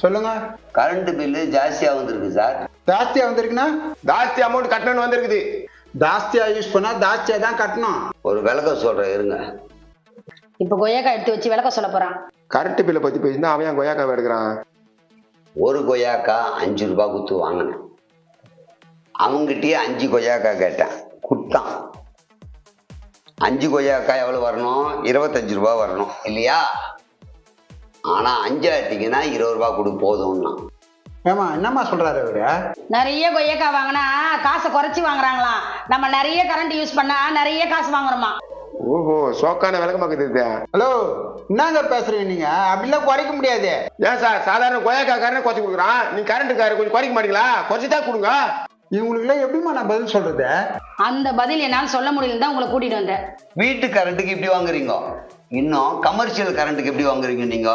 சொல்லுங்க. Current bill ஜாஸ்தியா வந்திருக்கு சார். ஜாஸ்தியா வந்திருக்குன்னா ஜாஸ்தி அமௌண்ட் கட்டணும்னு வந்திருக்குது. ஜாஸ்தியா யூஸ் பண்ணா ஜாஸ்தியா தான் கட்டணும். ஒரு விளக்க சொல்றேன் இருங்க. இப்ப கொய்யாக்காய் எடுத்து வச்சு விளக்க சொல்ல போறான். கரண்ட் பில்லை பத்தி பேசினா அவன் கொய்யாக்காய் எடுக்கிறான். ஒரு கொய்யாக்கா 5 ரூபாய் குத்து வாங்கினேன். அவங்ககிட்டயே 5 கொய்யாக்காய் கேட்டேன், குட்டான். 5 கொய்யாக்காய் எவ்வளவு வரணும்? 25 ரூபாய் வரணும் இல்லையா? ஆனா 5 ஆட்டிங்கன்னா 20 ரூபாய் கொடு போதும்னா. ஏமா என்னம்மா சொல்றாரு அவரு? நிறைய கொய்யாக்காய் வாங்கினா காசை குறைச்சி வாங்குறாங்களாம். நம்ம நிறைய கரண்ட் யூஸ் பண்ணா நிறைய காசு வாங்குறோமா. ஓஹோ, சோக்கான விளக்கமாக்கு தெரியுது. ஹலோ, என்னங்க பேசுறீங்க நீங்க? அப்படிலாம் குறைக்க முடியாது. ஏன் சார், சாதாரண கொய்யாக்காரனே குறைச்சி கொடுக்குறான், நீ கரண்ட்டுக்காரர் கொஞ்சம் குறைக்க மாட்டீங்களா? குறைச்சிதான் கொடுங்க. இவங்களுக்குலாம் எப்படிமா நான் பதில் சொல்றது? அந்த பதில் என்னால சொல்ல முடியல தான் உங்களை கூட்டிட்டு வந்தேன். வீட்டு கரண்ட்டுக்கு இப்படி வாங்குறீங்க, இன்னும் கமர்ஷியல் கரண்ட்டுக்கு எப்படி வாங்குறீங்க நீங்க?